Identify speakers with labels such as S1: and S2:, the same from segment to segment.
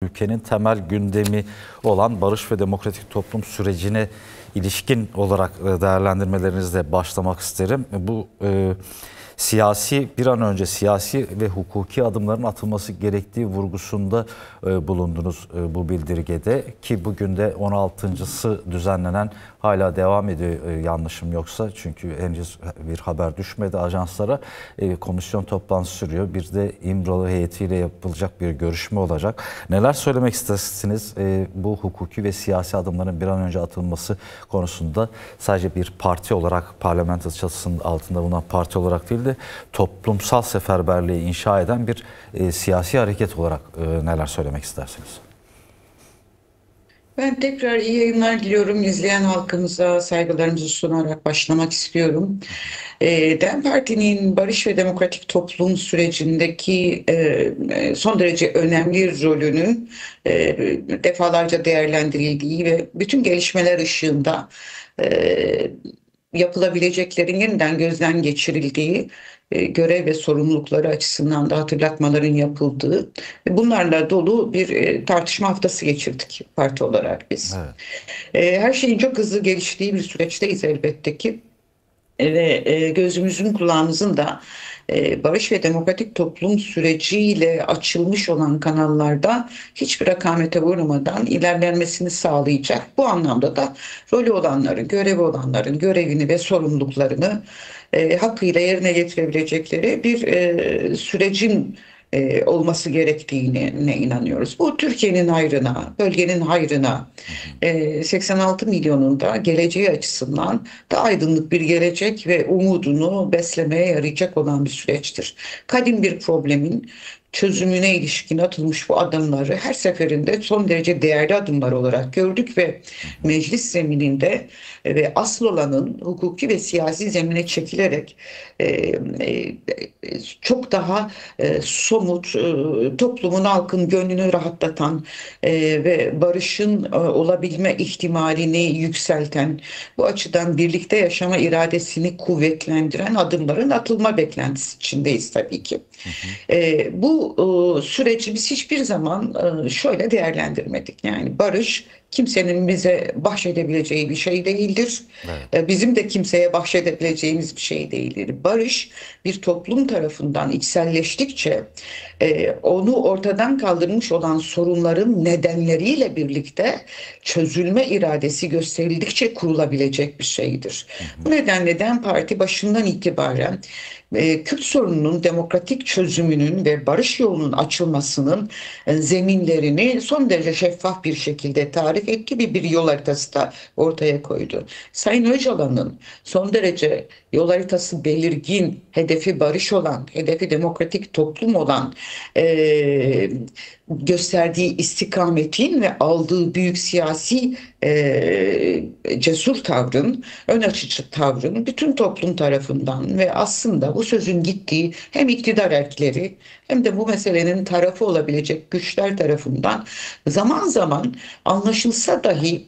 S1: ülkenin temel gündemi olan barış ve demokratik toplum sürecine ilişkin olarak değerlendirmelerinizle başlamak isterim. Bu bir an önce siyasi ve hukuki adımların atılması gerektiği vurgusunda bulundunuz bu bildirgede, ki bugün de 16.sı düzenlenen, hala devam ediyor yanlışım yoksa, çünkü henüz bir haber düşmedi ajanslara. Komisyon toplantısı sürüyor. Bir de İmralı heyetiyle yapılacak bir görüşme olacak. Neler söylemek istersiniz bu hukuki ve siyasi adımların bir an önce atılması konusunda? Sadece bir parti olarak, parlamento çatısının altında bulunan parti olarak değil de toplumsal seferberliği inşa eden bir siyasi hareket olarak neler söylemek istersiniz?
S2: Ben tekrar iyi yayınlar diliyorum. İzleyen halkımıza saygılarımızı sunarak başlamak istiyorum. DEM Parti'nin barış ve demokratik toplum sürecindeki son derece önemli rolünü defalarca değerlendirildiği ve bütün gelişmeler ışığında yapılabileceklerin yeniden gözden geçirildiği, görev ve sorumlulukları açısından da hatırlatmaların yapıldığı ve bunlarla dolu bir tartışma haftası geçirdik parti olarak biz.
S1: Evet.
S2: Her şeyin çok hızlı geliştiği bir süreçteyiz elbette ki. Ve gözümüzün kulağımızın da barış ve demokratik toplum süreciyle açılmış olan kanallarda hiçbir akamete uğramadan ilerlenmesini sağlayacak. Bu anlamda da rolü olanların, görevi olanların görevini ve sorumluluklarını hakkıyla yerine getirebilecekleri bir sürecin olması gerektiğine inanıyoruz. Bu Türkiye'nin hayrına, bölgenin hayrına, 86 milyonun da geleceği açısından daha aydınlık bir gelecek ve umudunu beslemeye yarayacak olan bir süreçtir. Kadim bir problemin çözümüne ilişkin atılmış bu adımları her seferinde son derece değerli adımlar olarak gördük ve meclis zemininde ve asıl olanın hukuki ve siyasi zemine çekilerek çok daha somut, toplumun, halkın gönlünü rahatlatan ve barışın olabilme ihtimalini yükselten, bu açıdan birlikte yaşama iradesini kuvvetlendiren adımların atılma beklentisi içindeyiz tabii ki. Bu süreci biz hiçbir zaman şöyle değerlendirmedik. Yani barış kimsenin bize bahşedebileceği bir şey değildir.
S1: Evet.
S2: Bizim de kimseye bahşedebileceğimiz bir şey değildir. Barış bir toplum tarafından içselleştikçe onu ortadan kaldırmış olan sorunların nedenleriyle birlikte çözülme iradesi gösterildikçe kurulabilecek bir şeydir. Bu nedenle DEM Parti başından itibaren Kürt sorununun demokratik çözümünün ve barış yolunun açılmasının zeminlerini son derece şeffaf bir şekilde tarif etti, bir yol haritası da ortaya koydu. Sayın Öcalan'ın son derece yol haritası belirgin, hedefi barış olan, hedefi demokratik toplum olan gösterdiği istikametin ve aldığı büyük siyasi cesur tavrın, ön açıcı tavrın bütün toplum tarafından ve aslında bu sözün gittiği hem iktidar erkleri hem de bu meselenin tarafı olabilecek güçler tarafından zaman zaman anlaşılsa dahi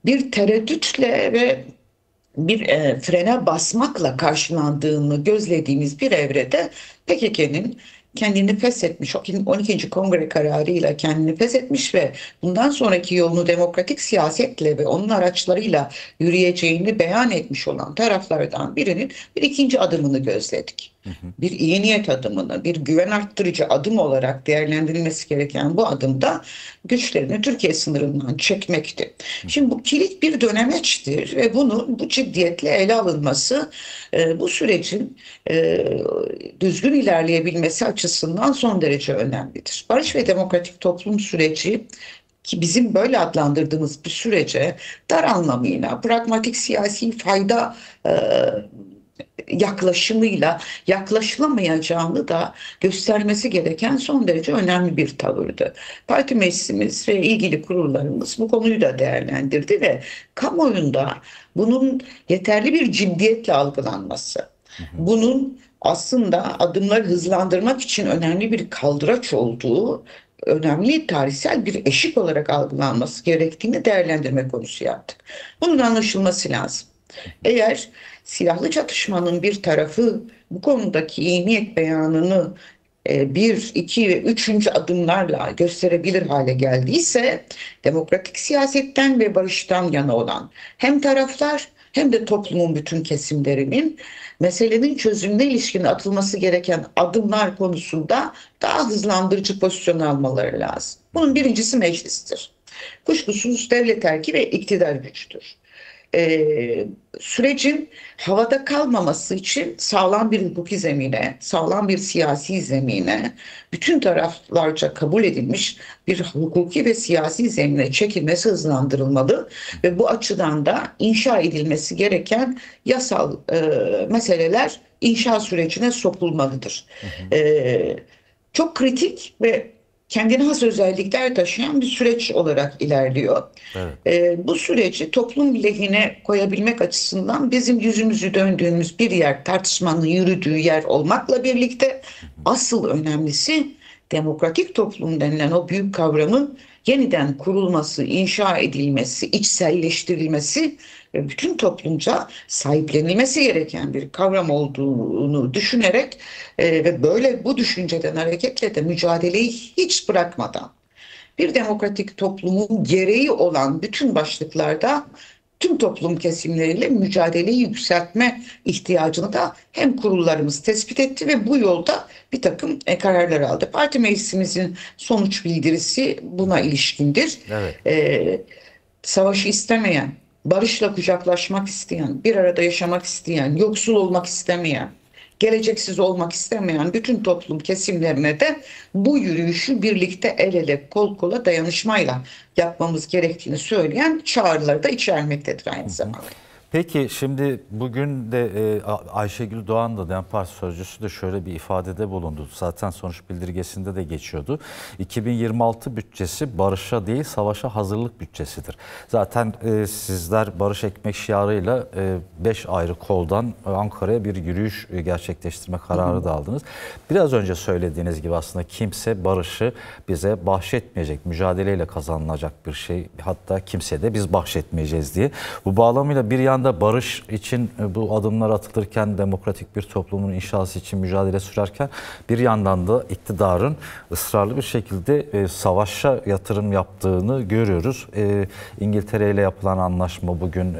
S2: bir tereddütle ve bir frene basmakla karşılandığını gözlediğimiz bir evrede PKK'nın kendini feshetmiş, 12. Kongre kararıyla kendini feshetmiş ve bundan sonraki yolunu demokratik siyasetle ve onun araçlarıyla yürüyeceğini beyan etmiş olan taraflardan birinin bir ikinci adımını gözledik. Bir iyi niyet adımını, bir güven arttırıcı adım olarak değerlendirilmesi gereken bu adımda güçlerini Türkiye sınırından çekmekti. Şimdi bu kilit bir dönemeçtir ve bunun bu ciddiyetle ele alınması bu sürecin düzgün ilerleyebilmesi açısından son derece önemlidir. Barış ve demokratik toplum süreci, ki bizim böyle adlandırdığımız bir sürece dar anlamıyla pragmatik siyasi fayda yaklaşımıyla yaklaşılamayacağını da göstermesi gereken son derece önemli bir tavırdı. Parti meclisimiz ve ilgili kurullarımız bu konuyu da değerlendirdi ve kamuoyunda bunun yeterli bir ciddiyetle algılanması, bunun aslında adımları hızlandırmak için önemli bir kaldıraç olduğu, önemli tarihsel bir eşik olarak algılanması gerektiğini değerlendirme konusu yaptık. Bunun anlaşılması lazım. Eğer silahlı çatışmanın bir tarafı bu konudaki iyi niyet beyanını bir, iki ve üçüncü adımlarla gösterebilir hale geldiyse, demokratik siyasetten ve barıştan yana olan hem taraflar hem de toplumun bütün kesimlerinin meselenin çözümüne ilişkin atılması gereken adımlar konusunda daha hızlandırıcı pozisyon almaları lazım. Bunun birincisi meclistir. Kuşkusuz devlet erki ve iktidar gücüdür. Sürecin havada kalmaması için sağlam bir hukuki zemine, sağlam bir siyasi zemine, bütün taraflarca kabul edilmiş bir hukuki ve siyasi zemine çekilmesi hızlandırılmalı ve bu açıdan da inşa edilmesi gereken yasal meseleler inşa sürecine sokulmalıdır. Çok kritik ve kendine has özellikler taşıyan bir süreç olarak ilerliyor.
S1: Evet.
S2: Bu süreci toplum lehine koyabilmek açısından bizim yüzümüzü döndüğümüz bir yer, tartışmanın yürüdüğü yer olmakla birlikte asıl önemlisi demokratik toplum denilen o büyük kavramın yeniden kurulması, inşa edilmesi, içselleştirilmesi ve bütün toplumca sahiplenilmesi gereken bir kavram olduğunu düşünerek ve böyle bu düşünceden hareketle de mücadeleyi hiç bırakmadan bir demokratik toplumun gereği olan bütün başlıklarda tüm toplum kesimleriyle mücadeleyi yükseltme ihtiyacını da hem kurullarımız tespit etti ve bu yolda bir takım kararlar aldı. Parti meclisimizin sonuç bildirisi buna ilişkindir.
S1: Evet.
S2: Savaşı istemeyen, barışla kucaklaşmak isteyen, bir arada yaşamak isteyen, yoksul olmak istemeyen, geleceksiz olmak istemeyen bütün toplum kesimlerine de bu yürüyüşü birlikte el ele kol kola dayanışmayla yapmamız gerektiğini söyleyen çağrıları da içermektedir aynı zamanda.
S1: Peki şimdi bugün de Ayşegül Doğan da DEM Parti sözcüsü de şöyle bir ifadede bulundu. Zaten sonuç bildirgesinde de geçiyordu. 2026 bütçesi barışa değil savaşa hazırlık bütçesidir. Zaten sizler barış ekmek şiarıyla 5 ayrı koldan Ankara'ya bir yürüyüş gerçekleştirme kararı da aldınız. Biraz önce söylediğiniz gibi aslında kimse barışı bize bahşetmeyecek, mücadeleyle kazanılacak bir şey. Hatta kimseye de biz bahşetmeyeceğiz diye. Bu bağlamıyla bir yandan barış için bu adımlar atılırken, demokratik bir toplumun inşası için mücadele sürerken bir yandan da iktidarın ısrarlı bir şekilde savaşa yatırım yaptığını görüyoruz. İngiltere ile yapılan anlaşma bugün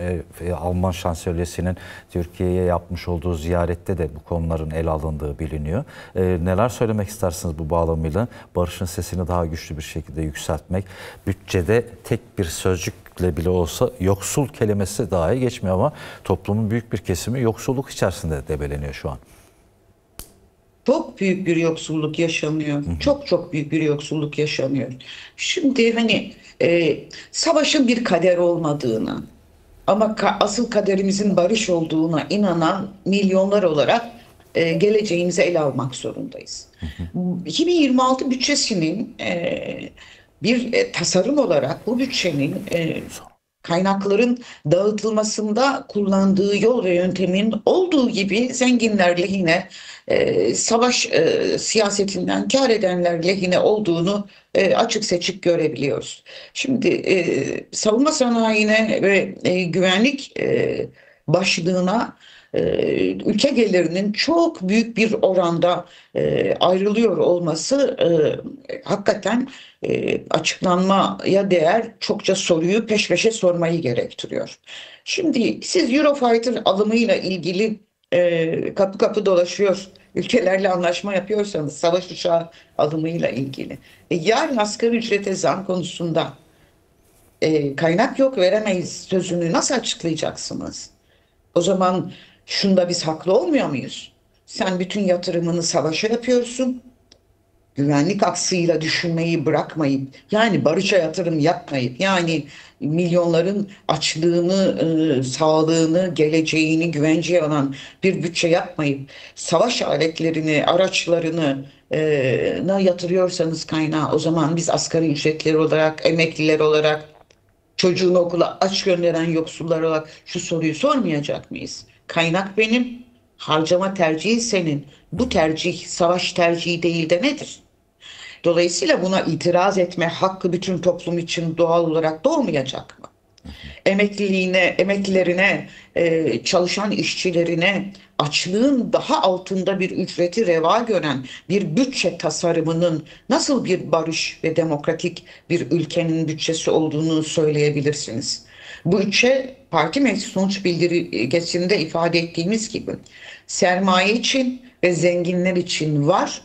S1: Alman şansölyesinin Türkiye'ye yapmış olduğu ziyarette de bu konuların ele alındığı biliniyor. Neler söylemek istersiniz bu bağlamıyla? Barışın sesini daha güçlü bir şekilde yükseltmek, bütçede tek bir sözcük bile olsa yoksul kelimesi dahi geçmiyor ama toplumun büyük bir kesimi yoksulluk içerisinde debeleniyor şu an.
S2: Çok büyük bir yoksulluk yaşanıyor. Çok çok büyük bir yoksulluk yaşanıyor. Şimdi hani savaşın bir kader olmadığını ama asıl kaderimizin barış olduğuna inanan milyonlar olarak geleceğimizi ele almak zorundayız. 2026 bütçesinin bir tasarım olarak bu bütçenin kaynakların dağıtılmasında kullandığı yol ve yöntemin olduğu gibi zenginler lehine, savaş siyasetinden kâr edenler lehine olduğunu açık seçik görebiliyoruz. Şimdi savunma sanayine ve güvenlik başlığına ülke gelirinin çok büyük bir oranda ayrılıyor olması hakikaten açıklanmaya değer çokça soruyu peş peşe sormayı gerektiriyor. Şimdi siz Eurofighter alımıyla ilgili kapı kapı dolaşıyor, ülkelerle anlaşma yapıyorsanız savaş uçağı alımıyla ilgili. Yarın asgari ücrete zam konusunda kaynak yok veremeyiz sözünü nasıl açıklayacaksınız? O zaman şunda biz haklı olmuyor muyuz? Sen bütün yatırımını savaşa yapıyorsun. Güvenlik aksıyla düşünmeyi bırakmayıp yani barışa yatırım yapmayıp yani milyonların açlığını, sağlığını, geleceğini güvenceye alan bir bütçe yapmayıp savaş aletlerini, araçlarını yatırıyorsanız kaynağı o zaman biz asgari ücretleri olarak, emekliler olarak çocuğunu okula aç gönderen yoksullar olarak şu soruyu sormayacak mıyız? Kaynak benim, harcama tercihi senin. Bu tercih savaş tercihi değil de nedir? Dolayısıyla buna itiraz etme hakkı bütün toplum için doğal olarak doğmayacak mı? Emeklilerine, çalışan işçilerine açlığın daha altında bir ücreti reva gören bir bütçe tasarımının nasıl bir barış ve demokratik bir ülkenin bütçesi olduğunu söyleyebilirsiniz? Bu bütçe parti meclis sonuç bildirgesinde ifade ettiğimiz gibi sermaye için ve zenginler için var,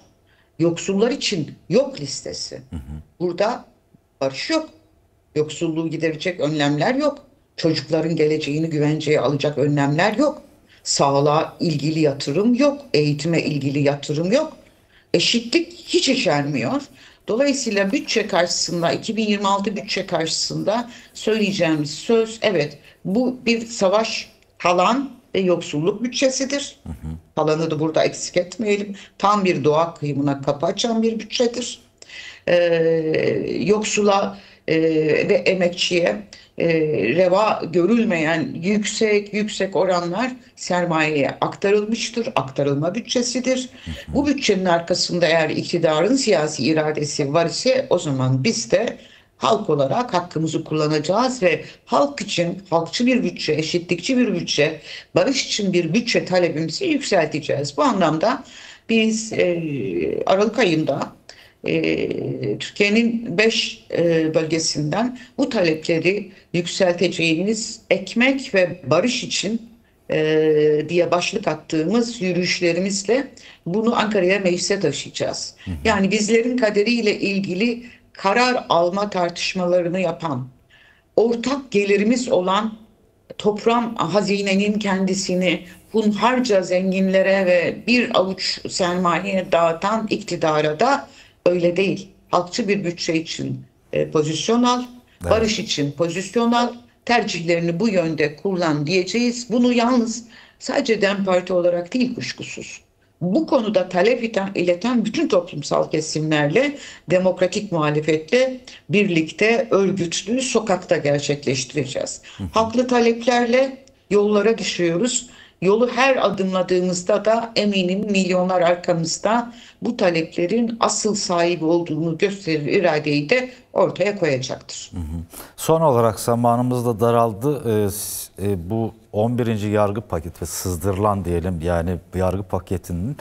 S2: yoksullar için yok listesi. Burada barış yok. Yoksulluğu giderecek önlemler yok. Çocukların geleceğini güvenceye alacak önlemler yok. Sağlığa ilgili yatırım yok. Eğitime ilgili yatırım yok. Eşitlik hiç içermiyor. Dolayısıyla bütçe karşısında, 2026 bütçe karşısında söyleyeceğimiz söz, evet, bu bir savaş, talan ve yoksulluk bütçesidir. Talanı da burada eksik etmeyelim. Tam bir doğa kıyımına kapı açan bir bütçedir. Yoksula ve emekçiye reva görülmeyen yüksek oranlar sermayeye aktarılmıştır. Aktarılma bütçesidir. Bu bütçenin arkasında eğer iktidarın siyasi iradesi var ise o zaman biz de halk olarak hakkımızı kullanacağız ve halk için halkçı bir bütçe, eşitlikçi bir bütçe, barış için bir bütçe talebimizi yükselteceğiz. Bu anlamda biz Aralık ayında Türkiye'nin 5 bölgesinden bu talepleri yükselteceğimiz ekmek ve barış için diye başlık attığımız yürüyüşlerimizle bunu Ankara'ya meclise taşıyacağız. Yani bizlerin kaderiyle ilgili karar alma tartışmalarını yapan, ortak gelirimiz olan toplam hazinenin kendisini hunharca zenginlere ve bir avuç sermayeye dağıtan iktidara da öyle değil. Halkçı bir bütçe için pozisyon al,
S1: Evet.
S2: barış için pozisyon al, tercihlerini bu yönde kullan diyeceğiz. Bunu yalnız sadece DEM Parti olarak değil, kuşkusuz, bu konuda talep ileten bütün toplumsal kesimlerle, demokratik muhalefetle birlikte örgütlü sokakta gerçekleştireceğiz. Haklı taleplerle yollara düşüyoruz. Yolu her adımladığımızda da eminim milyonlar arkamızda bu taleplerin asıl sahibi olduğunu gösterir iradeyi de ortaya koyacaktır.
S1: Son olarak zamanımız da daraldı. Bu 11. yargı paketi ve sızdırılan diyelim, yani yargı paketinin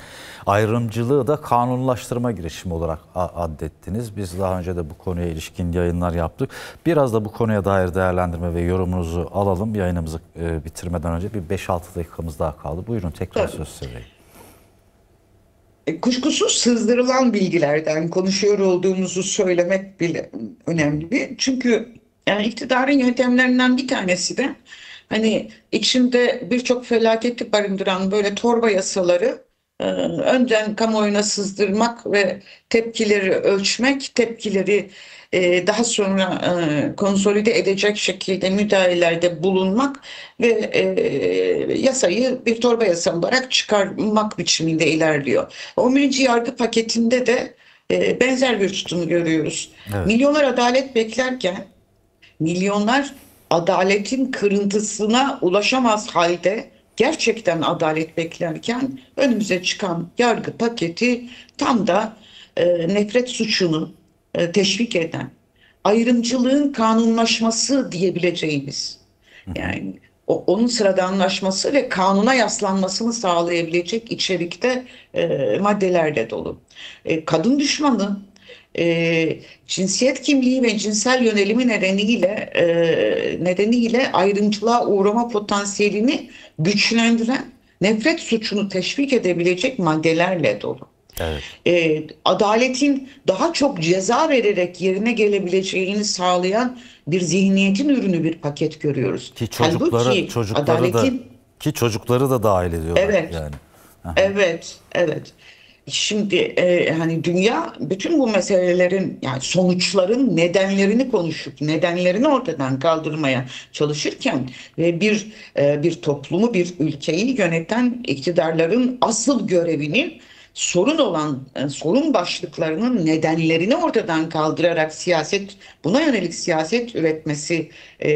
S1: ayrımcılığı da kanunlaştırma girişimi olarak addettiniz. Biz daha önce de bu konuya ilişkin yayınlar yaptık. Biraz da bu konuya dair değerlendirme ve yorumunuzu alalım. Yayınımızı bitirmeden önce bir 5-6 dakikamız daha kaldı. Buyurun, tekrar
S2: Tabii.
S1: söz size.
S2: Kuşkusuz sızdırılan bilgilerden konuşuyor olduğumuzu söylemek bile önemli. Çünkü yani iktidarın yöntemlerinden bir tanesi de hani içinde birçok felaketi barındıran böyle torba yasaları önden kamuoyuna sızdırmak ve tepkileri ölçmek, tepkileri daha sonra konsolide edecek şekilde müdahalelerde bulunmak ve yasayı bir torba yasa olarak çıkarmak biçiminde ilerliyor. 11. yargı paketinde de benzer bir tutumu görüyoruz.
S1: Evet.
S2: Milyonlar adalet beklerken, milyonlar adaletin kırıntısına ulaşamaz halde gerçekten adalet beklerken önümüze çıkan yargı paketi tam da nefret suçunu teşvik eden, ayrımcılığın kanunlaşması diyebileceğimiz, yani onun sıradanlaşması ve kanuna yaslanmasını sağlayabilecek içerikte maddelerle dolu. Kadın düşmanı, cinsiyet kimliği ve cinsel yönelimi nedeniyle ayrımcılığa uğrama potansiyelini güçlendiren, nefret suçunu teşvik edebilecek maddelerle dolu.
S1: Evet.
S2: Adaletin daha çok ceza vererek yerine gelebileceğini sağlayan bir zihniyetin ürünü bir paket görüyoruz.
S1: Ki
S2: Halbuki
S1: çocukları da dahil ediyorlar.
S2: Evet.
S1: Yani. Aha.
S2: Evet. Şimdi hani dünya bütün bu meselelerin, yani sonuçların nedenlerini konuşup nedenlerini ortadan kaldırmaya çalışırken ve bir toplumu, bir ülkeyi yöneten iktidarların asıl görevinin sorun başlıklarının nedenlerini ortadan kaldırarak buna yönelik siyaset üretmesi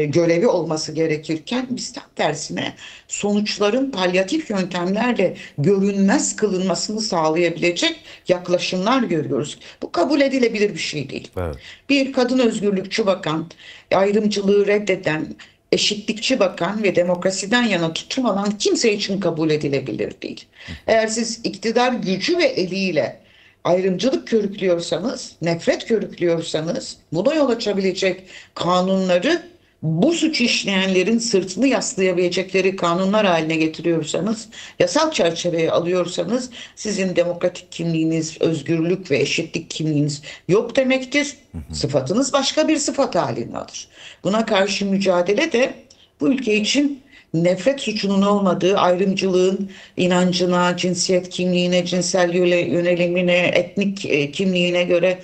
S2: görevi olması gerekirken biz tam tersine sonuçların palyatif yöntemlerle görünmez kılınmasını sağlayabilecek yaklaşımlar görüyoruz. Bu kabul edilebilir bir şey değil.
S1: Evet.
S2: Bir kadın özgürlükçü bakan, ayrımcılığı reddeden, eşitlikçi bakan ve demokrasiden yana tutum alan kimse için kabul edilebilir değil. Eğer siz iktidar gücü ve eliyle ayrımcılık körüklüyorsanız, nefret körüklüyorsanız, buna yol açabilecek kanunları bu suç işleyenlerin sırtını yaslayabilecekleri kanunlar haline getiriyorsanız, yasal çerçeveye alıyorsanız sizin demokratik kimliğiniz, özgürlük ve eşitlik kimliğiniz yok demektir. Sıfatınız başka bir sıfat halini alır. Buna karşı mücadele de bu ülke için nefret suçunun olmadığı, ayrımcılığın inancına, cinsiyet kimliğine, cinsel yönelimine, etnik kimliğine göre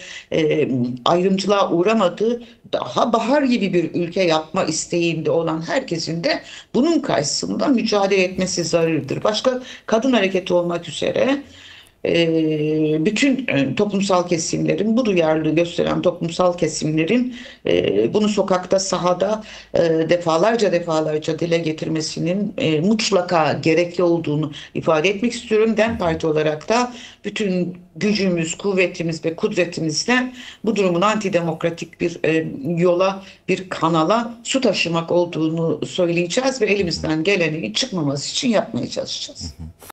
S2: ayrımcılığa uğramadığı, daha bahar gibi bir ülke yapma isteğinde olan herkesin de bunun karşısında mücadele etmesi zaruridir. Başka kadın hareketi olmak üzere bütün toplumsal kesimlerin, bu duyarlılığı gösteren toplumsal kesimlerin bunu sokakta, sahada defalarca dile getirmesinin mutlaka gerekli olduğunu ifade etmek istiyorum. DEM Parti olarak da bütün gücümüz, kuvvetimiz ve kudretimizle bu durumun antidemokratik bir yola, bir kanala su taşımak olduğunu söyleyeceğiz ve elimizden geleni çıkmaması için yapmaya çalışacağız.